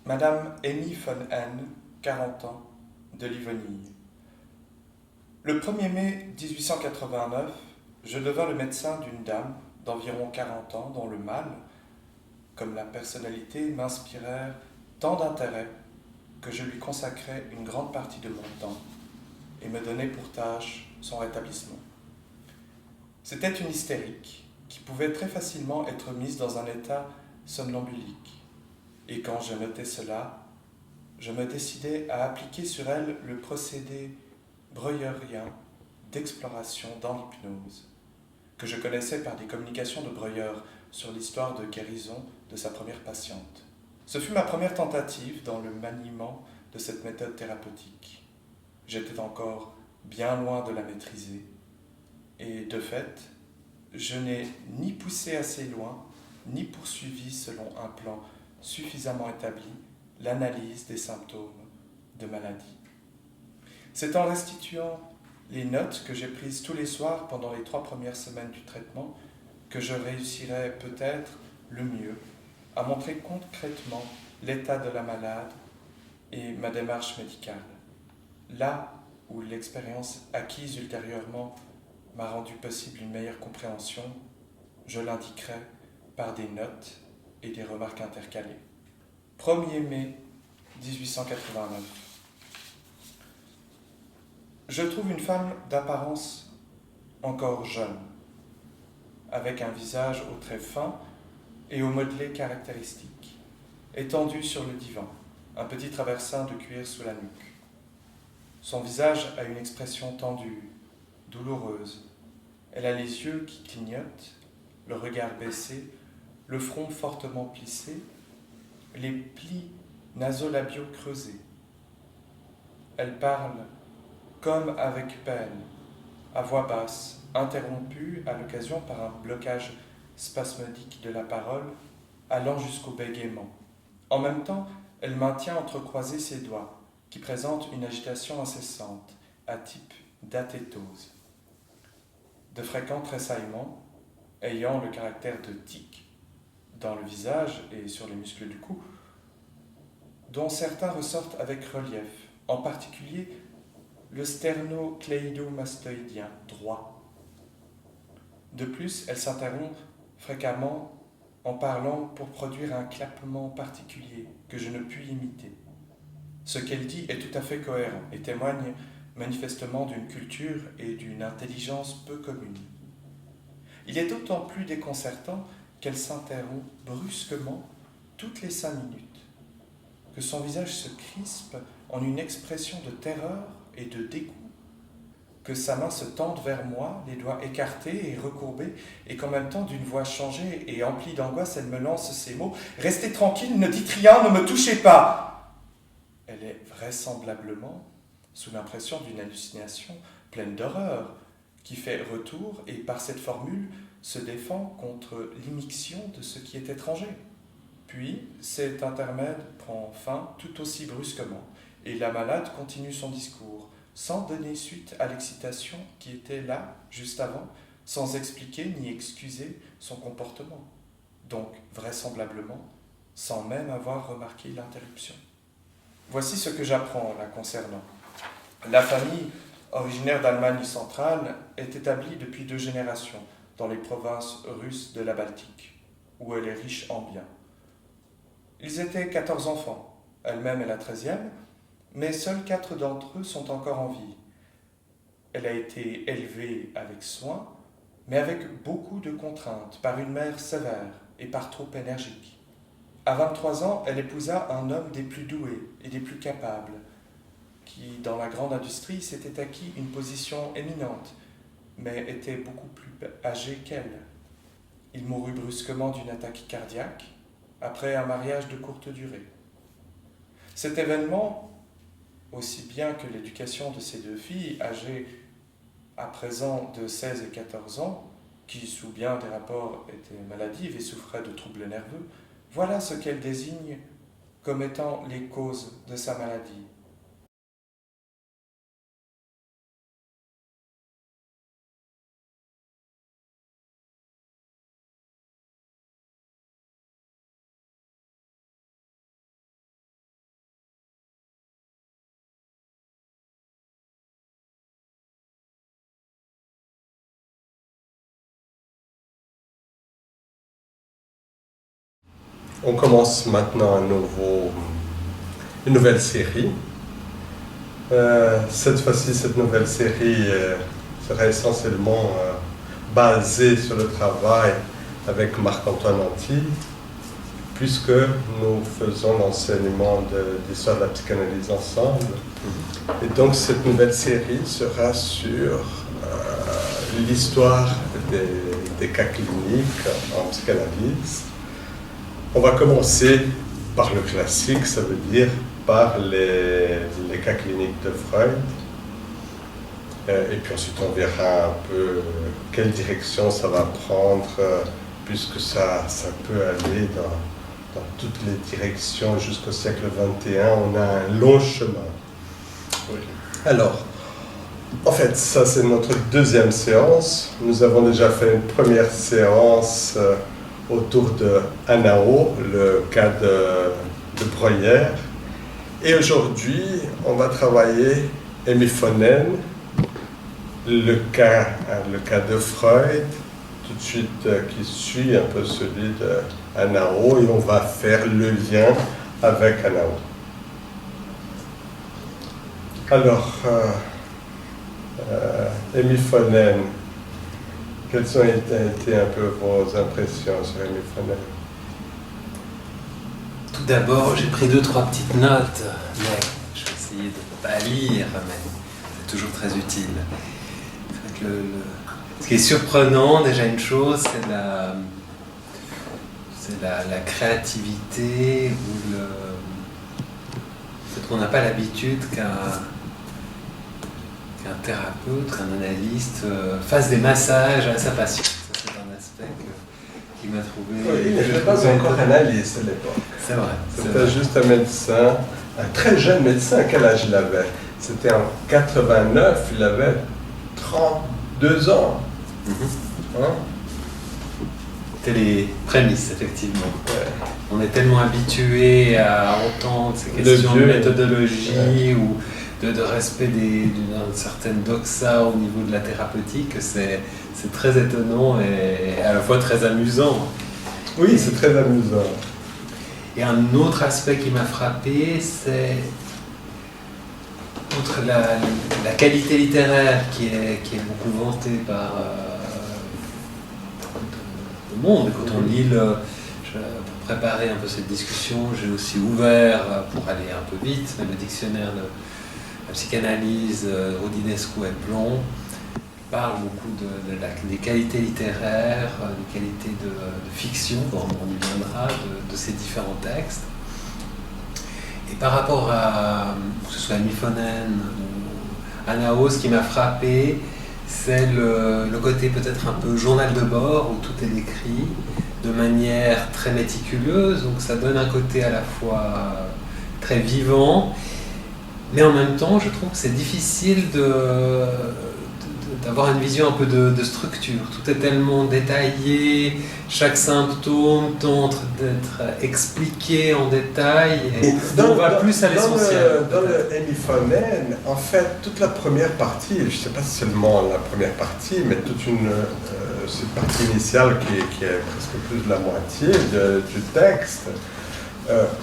Madame Amy von N, 40 ans, de Livonie. Le 1er mai 1889, je devins le médecin d'une dame d'environ 40 ans dont le mal, comme la personnalité, m'inspirèrent tant d'intérêt que je lui consacrais une grande partie de mon temps et me donnais pour tâche son rétablissement. C'était une hystérique qui pouvait très facilement être mise dans un état somnambulique. Et quand je notais cela, je me décidai à appliquer sur elle le procédé breuerien d'exploration dans l'hypnose, que je connaissais par des communications de Breuer sur l'histoire de guérison de sa première patiente. Ce fut ma première tentative dans le maniement de cette méthode thérapeutique. J'étais encore bien loin de la maîtriser, et de fait, je n'ai ni poussé assez loin, ni poursuivi selon un plan suffisamment établi l'analyse des symptômes de maladie. C'est en restituant les notes que j'ai prises tous les soirs pendant les 3 premières semaines du traitement que je réussirai peut-être le mieux à montrer concrètement l'état de la malade et ma démarche médicale. Là où l'expérience acquise ultérieurement m'a rendu possible une meilleure compréhension, je l'indiquerai par des notes et des remarques intercalées. 1er mai 1889. Je trouve une femme d'apparence encore jeune, avec un visage aux traits fins et au modelé caractéristique, étendue sur le divan, un petit traversin de cuir sous la nuque. Son visage a une expression tendue, douloureuse. Elle a les yeux qui clignotent, le regard baissé, le front fortement plissé, les plis nasolabiaux creusés. Elle parle comme avec peine, à voix basse, interrompue à l'occasion par un blocage spasmodique de la parole, allant jusqu'au bégaiement. En même temps, elle maintient entrecroisés ses doigts, qui présentent une agitation incessante, à type d'athétose. De fréquents tressaillements, ayant le caractère de tic, dans le visage et sur les muscles du cou, dont certains ressortent avec relief, en particulier le sternocléidomastoïdien droit. De plus, elle s'interrompt fréquemment en parlant pour produire un clappement particulier que je ne puis imiter. Ce qu'elle dit est tout à fait cohérent et témoigne manifestement d'une culture et d'une intelligence peu communes. Il est d'autant plus déconcertant qu'elle s'interrompt brusquement toutes les 5 minutes, que son visage se crispe en une expression de terreur et de dégoût, que sa main se tende vers moi, les doigts écartés et recourbés, et qu'en même temps, d'une voix changée et emplie d'angoisse, elle me lance ces mots : « Restez tranquille, ne dites rien, ne me touchez pas !» Elle est vraisemblablement sous l'impression d'une hallucination pleine d'horreur, qui fait retour et par cette formule se défend contre l'immixtion de ce qui est étranger. Puis cet intermède prend fin tout aussi brusquement, et la malade continue son discours, sans donner suite à l'excitation qui était là, juste avant, sans expliquer ni excuser son comportement, donc vraisemblablement sans même avoir remarqué l'interruption. Voici ce que j'apprends la concernant. La famille, originaire d'Allemagne centrale, est établie depuis 2 générations dans les provinces russes de la Baltique, où elle est riche en biens. Ils étaient 14 enfants, elle-même est la 13e, mais seuls 4 d'entre eux sont encore en vie. Elle a été élevée avec soin, mais avec beaucoup de contraintes, par une mère sévère et par trop énergique. À 23 ans, elle épousa un homme des plus doués et des plus capables, qui, dans la grande industrie, s'était acquis une position éminente, mais était beaucoup plus âgé qu'elle. Il mourut brusquement d'une attaque cardiaque, après un mariage de courte durée. Cet événement, aussi bien que l'éducation de ces 2 filles, âgées à présent de 16 et 14 ans, qui sous bien des rapports étaient maladives et souffraient de troubles nerveux, voilà ce qu'elle désigne comme étant les causes de sa maladie. on commence maintenant une nouvelle série. Cette fois-ci, cette nouvelle série sera essentiellement basée sur le travail avec Marc-Antoine Antille, puisque nous faisons l'enseignement d'histoire de la psychanalyse ensemble. Et donc cette nouvelle série sera sur l'histoire des cas cliniques en psychanalyse. On va commencer par le classique, ça veut dire par les cas cliniques de Freud. Et puis ensuite on verra un peu quelle direction ça va prendre, puisque ça peut aller dans toutes les directions jusqu'au siècle XXI. On a un long chemin. Oui. Alors, en fait, ça c'est notre deuxième séance. Nous avons déjà fait une première séance autour de Anao, le cas de Breuer. Et aujourd'hui, on va travailler hémiphonen, le cas de Freud, tout de suite qui suit un peu celui de Anao, et on va faire le lien avec Anao. Alors, hémiphonen, quelles ont été un peu vos impressions sur hémiphonen? Tout d'abord, j'ai pris 2-3 petites notes, mais je vais essayer de ne pas lire, mais c'est toujours très utile. Ce qui est surprenant, déjà une chose, c'est la créativité, ou c'est qu'on n'a pas l'habitude qu'un thérapeute, qu'un analyste fasse des massages à sa patiente. Ça, c'est un aspect qui m'a trouvé... Oui, il n'était pas encore analyste à l'époque. C'est vrai. C'était juste un médecin, un très jeune médecin. Quel âge il avait? C'était en 89, il avait 32 ans. Hein? C'était les prémices, effectivement. Ouais. On est tellement habitué à entendre ces questions de méthodologie ou de respect d'une certaine doxa au niveau de la thérapeutique que c'est très étonnant et à la fois très amusant. Oui, c'est très amusant. Et un autre aspect qui m'a frappé, c'est outre la qualité littéraire qui est beaucoup vantée par le monde. Quand on lit pour préparer un peu cette discussion, j'ai aussi ouvert, pour aller un peu vite, le dictionnaire de la psychanalyse, Rodinescu et Plon parle beaucoup des qualités littéraires, des qualités de fiction, on y viendra, de ces différents textes. Et par rapport à, que ce soit Hémiphonen ou Anao, ce qui m'a frappé, c'est le côté peut-être un peu journal de bord, où tout est décrit de manière très méticuleuse, donc ça donne un côté à la fois très vivant, mais en même temps, je trouve que c'est difficile d'avoir une vision un peu de structure. Tout est tellement détaillé, chaque symptôme tente d'être expliqué en détail, et on va plus à l'essentiel. Dans le hémiphonen, en fait, toute la première partie, je ne sais pas seulement la première partie, mais toute cette partie initiale qui est presque plus de la moitié du texte,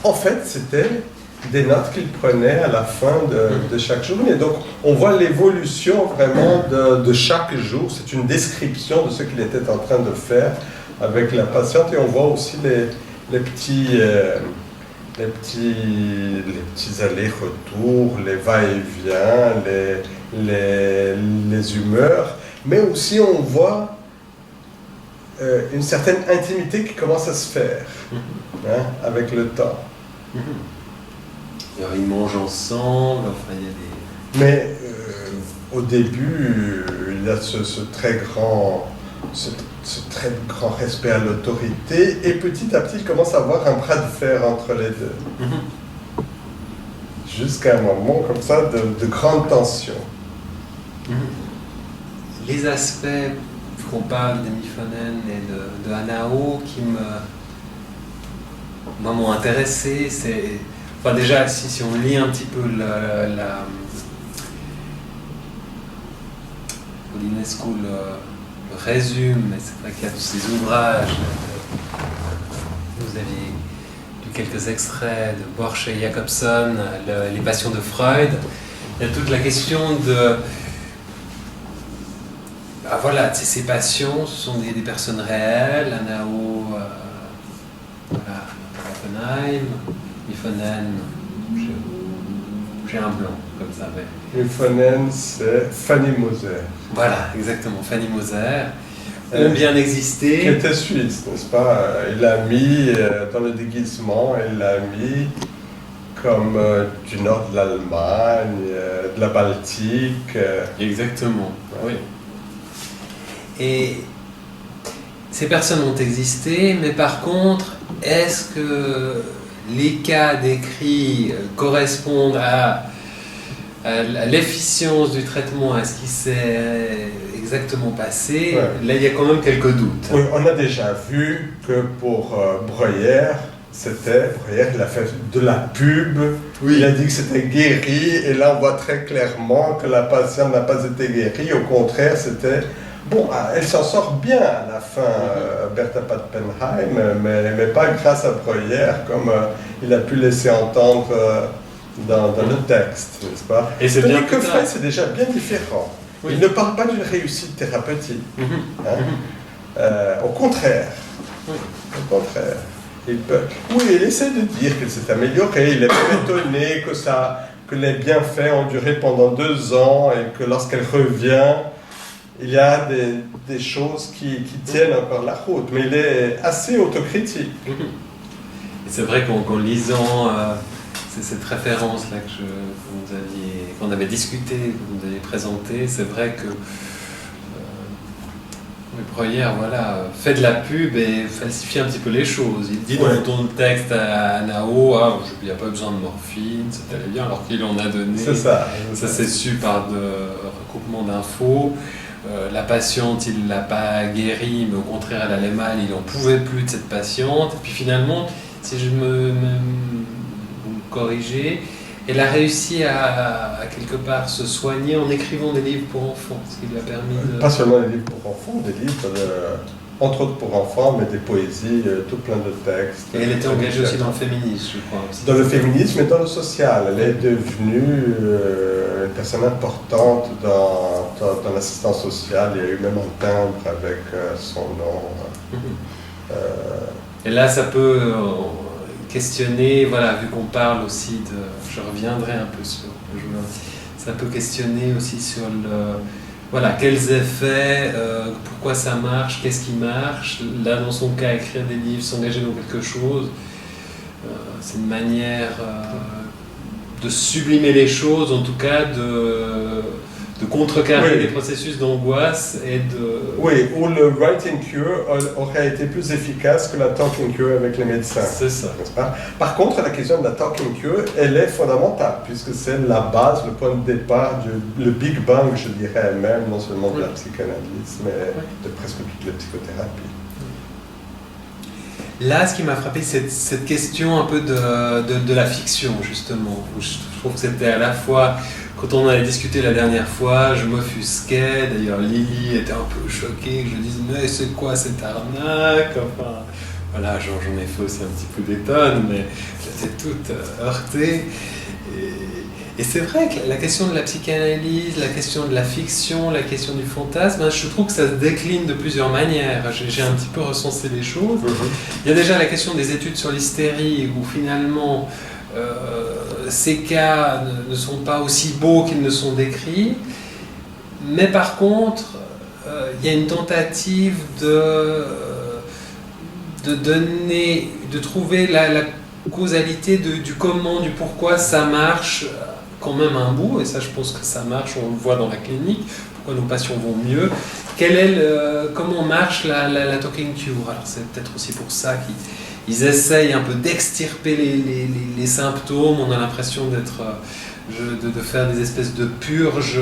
en fait, c'était des notes qu'il prenait à la fin de chaque journée. Donc, on voit l'évolution vraiment de chaque jour. C'est une description de ce qu'il était en train de faire avec la patiente. Et on voit aussi les petits allers-retours, les va-et-vient, les humeurs. Mais aussi, on voit une certaine intimité qui commence à se faire avec le temps. Alors, ils mangent ensemble, enfin il y a des... Mais au début, il y a ce très grand respect à l'autorité, et petit à petit, il commence à avoir un bras de fer entre les deux. Jusqu'à un moment comme ça de grande tension. Les aspects qu'on parle d'Hémiphonen et de Anao qui m'ont intéressé, c'est... Enfin déjà, si on lit un petit peu Rodinescu le résume, mais c'est vrai qu'il y a tous ces ouvrages. Vous aviez pris quelques extraits de Borch et Jacobson, Les passions de Freud. Il y a toute la question de... voilà, ces passions, ce sont des personnes réelles, Anao, Oppenheim, Miffonen, j'ai un blanc comme ça. Mais... Miffonen, c'est Fanny Moser. Voilà, exactement, Fanny Moser. Ont bien existé. Qui était suisse, n'est-ce pas? Il l'a mis dans le déguisement, il l'a mis comme du nord de l'Allemagne, de la Baltique. Exactement, oui. Et ces personnes ont existé, mais par contre, est-ce que les cas décrits correspondent à l'efficience du traitement, à ce qui s'est exactement passé? Ouais. Là, il y a quand même quelques doutes. Oui, on a déjà vu que pour Breuer, il a fait de la pub, oui. Il a dit que c'était guéri, et là on voit très clairement que la patiente n'a pas été guérie, au contraire, c'était... Bon, elle s'en sort bien à la fin, Bertha Pappenheim, mais pas grâce à Breuer, comme il a pu laisser entendre dans le texte, n'est-ce pas? Et c'est bien que Freud, c'est déjà bien différent. Oui. Il ne parle pas d'une réussite thérapeutique. Au contraire. Oui. Au contraire. Il essaie de dire qu'il s'est amélioré, il est étonné que les bienfaits ont duré pendant 2 ans et que lorsqu'elle revient, il y a des choses qui tiennent encore la route, mais il est assez autocritique. Et c'est vrai qu'en lisant cette référence-là qu'on avait discuté, que vous aviez présenté, c'est vrai que Breuer, voilà, fait de la pub et falsifie un petit peu les choses. Il dit dans le texte à Anao, il n'y a pas besoin de morphine, ça allait bien, alors qu'il en a donné. C'est ça. Ça s'est su par de recoupement d'infos. La patiente, il ne l'a pas guérie, mais au contraire, elle allait mal, il n'en pouvait plus de cette patiente. Et puis finalement, si je vous me corrigez, elle a réussi à quelque part se soigner en écrivant des livres pour enfants, ce qui lui a permis de... Pas seulement des livres pour enfants, des livres, entre autres pour enfants, mais des poésies, tout plein de textes. Et elle était engagée aussi dans le féminisme, je crois. Aussi. Dans le féminisme et dans le social. Elle est devenue une personne importante dans l'assistance sociale. Il y a eu même un timbre avec son nom. Et là, ça peut questionner, voilà, vu qu'on parle aussi de... Je reviendrai un peu sur... Ça peut questionner aussi sur le... Voilà, quels effets, pourquoi ça marche, qu'est-ce qui marche. Là, dans son cas, écrire des livres, s'engager dans quelque chose, c'est une manière de sublimer les choses, en tout cas de contrecarrer les processus d'angoisse et de... Oui, où le writing cure aurait été plus efficace que la talking cure avec les médecins. C'est ça. N'est-ce pas? Par contre, la question de la talking cure, elle est fondamentale, puisque c'est la base, le point de départ, le Big Bang, je dirais même, non seulement de la psychanalyse, mais de presque toutes les psychothérapies. Là, ce qui m'a frappé, c'est cette question un peu de la fiction, justement. Je trouve que c'était à la fois... Quand on en avait discuté la dernière fois, je m'offusquais, d'ailleurs Lily était un peu choquée, je disais mais c'est quoi cette arnaque, enfin voilà, j'en ai fait aussi un petit peu des tonnes, mais j'étais toute heurtée. Et c'est vrai que la question de la psychanalyse, la question de la fiction, la question du fantasme, je trouve que ça se décline de plusieurs manières. J'ai un petit peu recensé les choses. Il y a déjà la question des études sur l'hystérie, où finalement... ces cas ne sont pas aussi beaux qu'ils ne sont décrits, mais par contre, il y a une tentative de trouver la causalité du comment, du pourquoi ça marche quand même un bout, et ça je pense que ça marche, on le voit dans la clinique, pourquoi nos patients vont mieux, comment marche la talking cure. Alors c'est peut-être aussi pour ça qu'ils essayent un peu d'extirper les symptômes. On a l'impression de faire des espèces de purges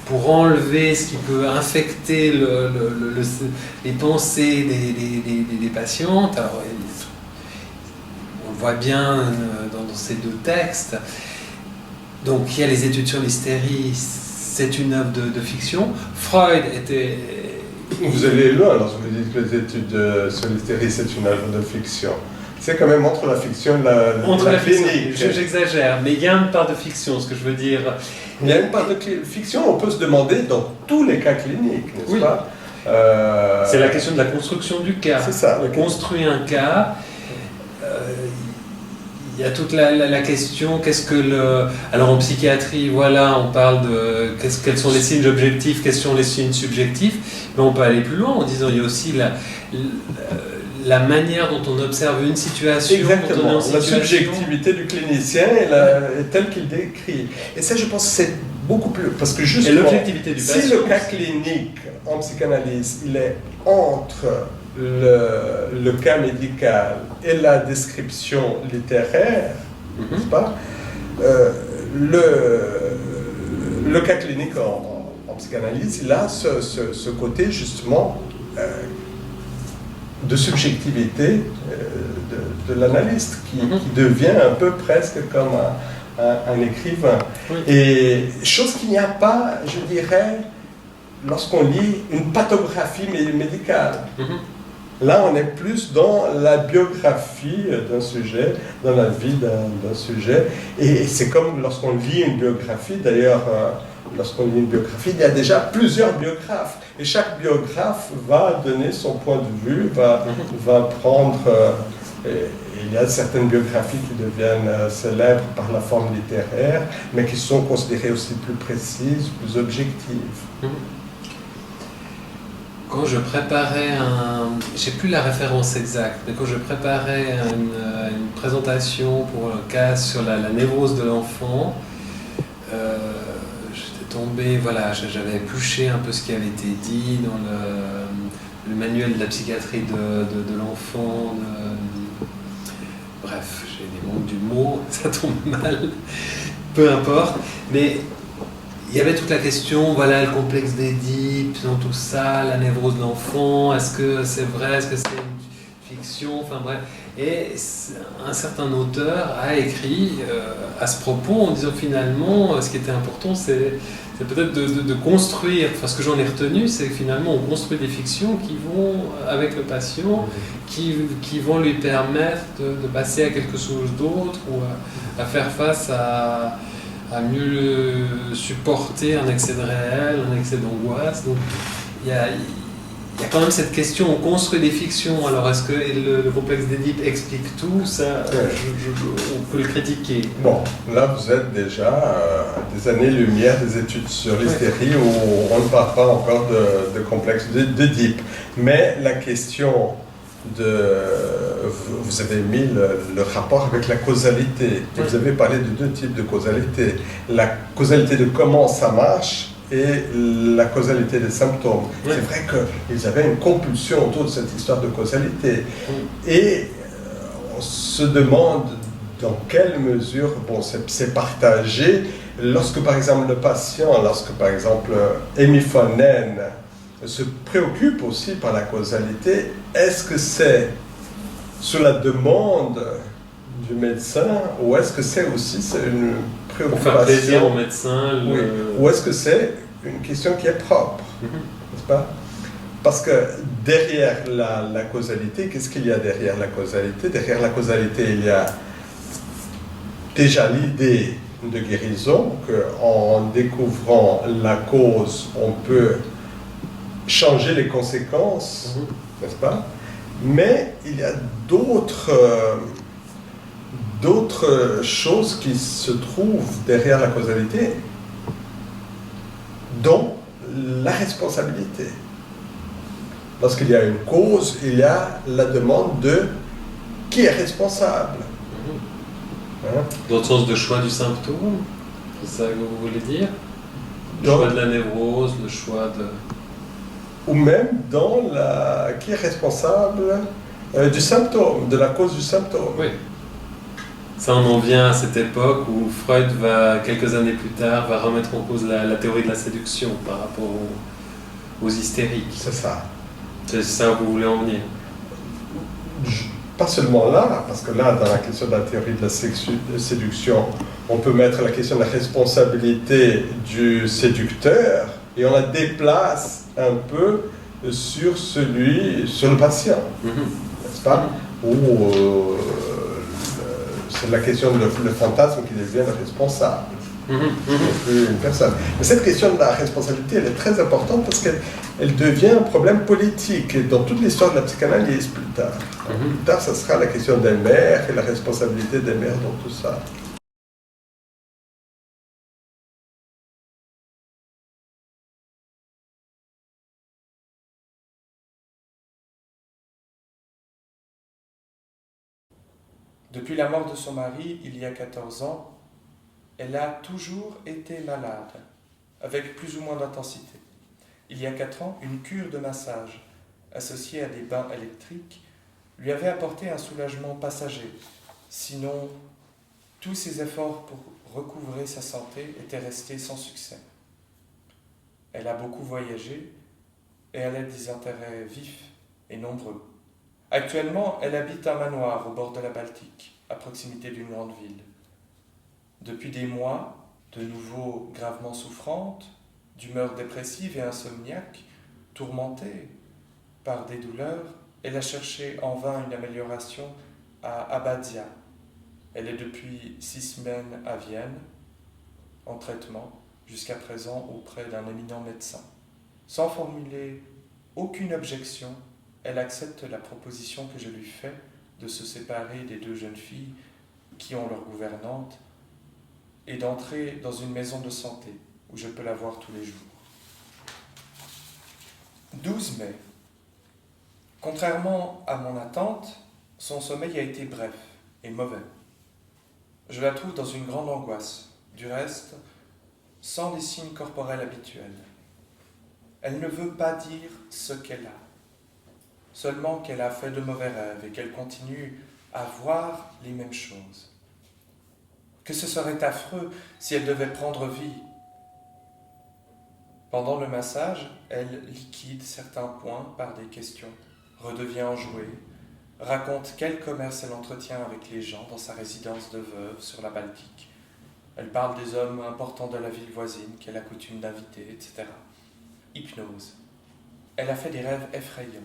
pour enlever ce qui peut infecter les pensées des patientes. Alors, on le voit bien dans ces 2 textes. Donc il y a les études sur l'hystérie, c'est une œuvre de fiction. Freud était... Vous allez loin lorsque vous dites que les études sur l'hystérie, c'est une œuvre de fiction. c'est quand même entre la fiction et la clinique. J'exagère, mais il y a une part de fiction, ce que je veux dire. Il y a une part de fiction, on peut se demander dans tous les cas cliniques, n'est-ce pas? C'est la question de la construction du cas. C'est ça. On construit un cas. Il y a toute la question, qu'est-ce que le... Alors en psychiatrie, voilà, on parle de quels sont les signes objectifs, quels sont les signes subjectifs, mais on peut aller plus loin en disant il y a aussi la manière dont on observe une situation. Exactement, la subjectivité du clinicien est telle qu'il décrit. Et ça, je pense, c'est beaucoup plus... Parce que justement, et l'objectivité du patient, si le cas clinique en psychanalyse, il est entre le cas médical et la description littéraire, n'est-ce pas? Le cas clinique en psychanalyse, il a ce côté justement de subjectivité de l'analyste qui devient un peu presque comme un écrivain. Oui. Et chose qu'il n'y a pas, je dirais, lorsqu'on lit une pathographie médicale. Là, on est plus dans la biographie d'un sujet, dans la vie d'un sujet. Et c'est comme lorsqu'on lit une biographie, d'ailleurs, lorsqu'on lit une biographie, il y a déjà plusieurs biographes. Et chaque biographe va donner son point de vue, va prendre... il y a certaines biographies qui deviennent célèbres par la forme littéraire, mais qui sont considérées aussi plus précises, plus objectives. Quand je préparais j'ai plus la référence exacte, mais quand je préparais une présentation pour un cas sur la névrose de l'enfant, j'étais tombé, voilà, j'avais épluché un peu ce qui avait été dit dans le manuel de la psychiatrie de l'enfant. Bref, j'ai des manques d'humour, ça tombe mal, peu importe, mais il y avait toute la question, voilà, le complexe d'Édipe, dans tout ça, la névrose de l'enfant, est-ce que c'est vrai, est-ce que c'est une fiction, enfin bref. Et un certain auteur a écrit à ce propos en disant finalement, ce qui était important, c'est peut-être de construire, enfin ce que j'en ai retenu, c'est que finalement on construit des fictions qui vont, avec le patient, qui vont lui permettre de passer à quelque chose d'autre ou à faire face à mieux supporter un excès de réel, un excès d'angoisse. Donc il y a quand même cette question, on construit des fictions, alors est-ce que le complexe d'Édipe explique tout? Ça, on peut le critiquer. Bon, là vous êtes déjà à des années-lumière des études sur l'hystérie où on ne parle pas encore de complexe d'Édipe. Mais la question vous avez mis le rapport avec la causalité. Vous avez parlé de deux types de causalité. La causalité de comment ça marche et la causalité des symptômes. C'est vrai qu'ils avaient une compulsion autour de cette histoire de causalité. Et on se demande dans quelle mesure, bon, c'est partagé, lorsque par exemple le patient, lorsque par exemple hémiphonène se préoccupe aussi par la causalité, est-ce que c'est sur la demande du médecin ou est-ce que c'est aussi une préoccupation pour faire plaisir au médecin ou est-ce que c'est une question qui est propre, n'est-ce pas? Parce que derrière la causalité, qu'est-ce qu'il y a derrière la causalité? Derrière la causalité, il y a déjà l'idée de guérison, qu'en découvrant la cause, on peut changer les conséquences, n'est-ce pas? Mais il y a d'autres choses qui se trouvent derrière la causalité, dont la responsabilité. Lorsqu'il y a une cause, il y a la demande de qui est responsable. Dans le sens de choix du symptôme, c'est ça que vous voulez dire? Le choix de la névrose, le choix de... Ou même dans qui est responsable du symptôme, de la cause du symptôme. Oui. Ça, on en vient à cette époque où Freud, quelques années plus tard, va remettre en cause la théorie de la séduction par rapport aux hystériques. C'est ça. C'est ça où vous voulez en venir? Pas seulement là, parce que là, dans la question de la théorie de la séduction, on peut mettre la question de la responsabilité du séducteur et on la déplace un peu sur le patient, n'est-ce pas? où c'est la question de le fantasme qui devient le responsable. Plus une personne. Mais cette question de la responsabilité, elle est très importante parce qu'elle devient un problème politique dans toute l'histoire de la psychanalyse plus tard. Plus tard, ça sera la question des mères et la responsabilité des mères dans tout ça. Depuis la mort de son mari, il y a 14 ans, elle a toujours été malade, avec plus ou moins d'intensité. Il y a 4 ans, une cure de massage, associée à des bains électriques, lui avait apporté un soulagement passager. Sinon, tous ses efforts pour recouvrer sa santé étaient restés sans succès. Elle a beaucoup voyagé et elle a des intérêts vifs et nombreux. Actuellement, elle habite un manoir au bord de la Baltique, à proximité d'une grande ville. Depuis des mois, de nouveau gravement souffrante, d'humeur dépressive et insomniaque, tourmentée par des douleurs, elle a cherché en vain une amélioration à Abadia. Elle est depuis 6 semaines à Vienne, en traitement, jusqu'à présent auprès d'un éminent médecin. Sans formuler aucune objection, elle accepte la proposition que je lui fais de se séparer des 2 jeunes filles qui ont leur gouvernante et d'entrer dans une maison de santé où je peux la voir tous les jours. 12 mai. Contrairement à mon attente, son sommeil a été bref et mauvais. Je la trouve dans une grande angoisse, du reste, sans les signes corporels habituels. Elle ne veut pas dire ce qu'elle a, seulement qu'elle a fait de mauvais rêves et qu'elle continue à voir les mêmes choses. Que ce serait affreux si elle devait prendre vie. Pendant le massage, elle liquide certains points par des questions, redevient enjouée, raconte quel commerce elle entretient avec les gens dans sa résidence de veuve sur la Baltique. Elle parle des hommes importants de la ville voisine qu'elle a coutume d'inviter, etc. Hypnose. Elle a fait des rêves effrayants.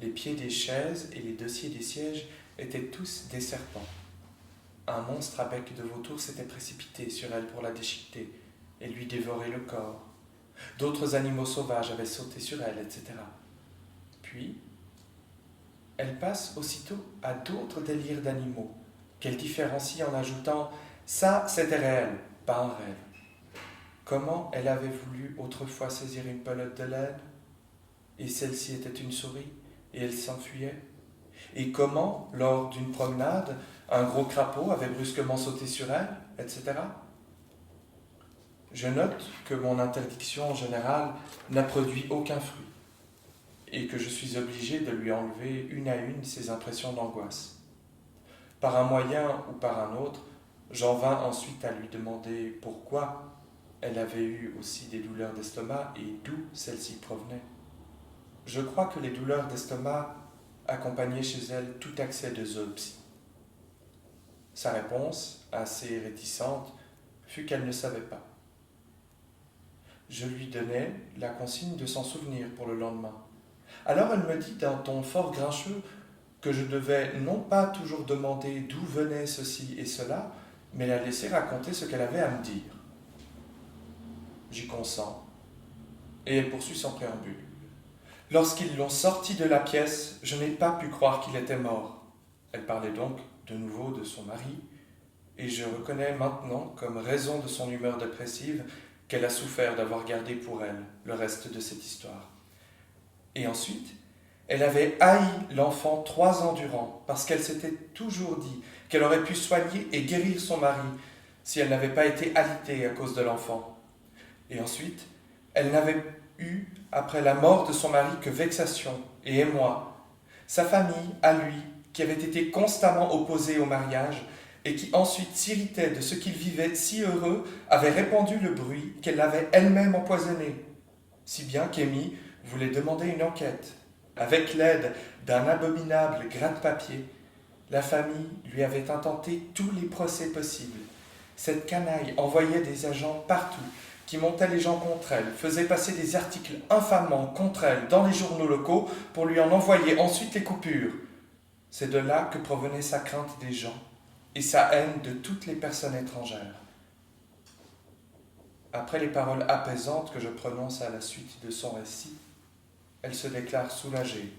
Les pieds des chaises et les dossiers des sièges étaient tous des serpents. Un monstre à bec de vautour s'était précipité sur elle pour la déchiqueter et lui dévorer le corps. D'autres animaux sauvages avaient sauté sur elle, etc. Puis, elle passe aussitôt à d'autres délires d'animaux, qu'elle différencie en ajoutant « ça, c'était réel, pas un rêve ». Comment elle avait voulu autrefois saisir une pelote de laine, et celle-ci était une souris, et elle s'enfuyait. Et comment, lors d'une promenade, un gros crapaud avait brusquement sauté sur elle, etc. Je note que mon interdiction générale n'a produit aucun fruit, et que je suis obligé de lui enlever une à une ses impressions d'angoisse. Par un moyen ou par un autre, j'en vins ensuite à lui demander pourquoi elle avait eu aussi des douleurs d'estomac et d'où celles-ci provenaient. Je crois que les douleurs d'estomac accompagnaient chez elle tout accès de zoopsie. Sa réponse, assez réticente, fut qu'elle ne savait pas. Je lui donnai la consigne de s'en souvenir pour le lendemain. Alors elle me dit d'un ton fort grincheux que je devais non pas toujours demander d'où venait ceci et cela, mais la laisser raconter ce qu'elle avait à me dire. J'y consens, et elle poursuit sans préambule. Lorsqu'ils l'ont sorti de la pièce, je n'ai pas pu croire qu'il était mort. Elle parlait donc de nouveau de son mari, et je reconnais maintenant comme raison de son humeur dépressive qu'elle a souffert d'avoir gardé pour elle le reste de cette histoire. Et ensuite, elle avait haï l'enfant 3 ans durant, parce qu'elle s'était toujours dit qu'elle aurait pu soigner et guérir son mari si elle n'avait pas été alitée à cause de l'enfant. Et ensuite, elle n'avait eu, après la mort de son mari, que vexation et émoi. Sa famille, à lui, qui avait été constamment opposée au mariage, et qui ensuite s'irritait de ce qu'il vivait si heureux, avait répandu le bruit qu'elle l'avait elle-même empoisonné, si bien qu'Amy voulait demander une enquête. Avec l'aide d'un abominable gratte-papier, la famille lui avait intenté tous les procès possibles. Cette canaille envoyait des agents partout, qui montaient les gens contre elle, faisaient passer des articles infamants contre elle dans les journaux locaux pour lui en envoyer ensuite les coupures. C'est de là que provenait sa crainte des gens et sa haine de toutes les personnes étrangères. Après les paroles apaisantes que je prononce à la suite de son récit, elle se déclare soulagée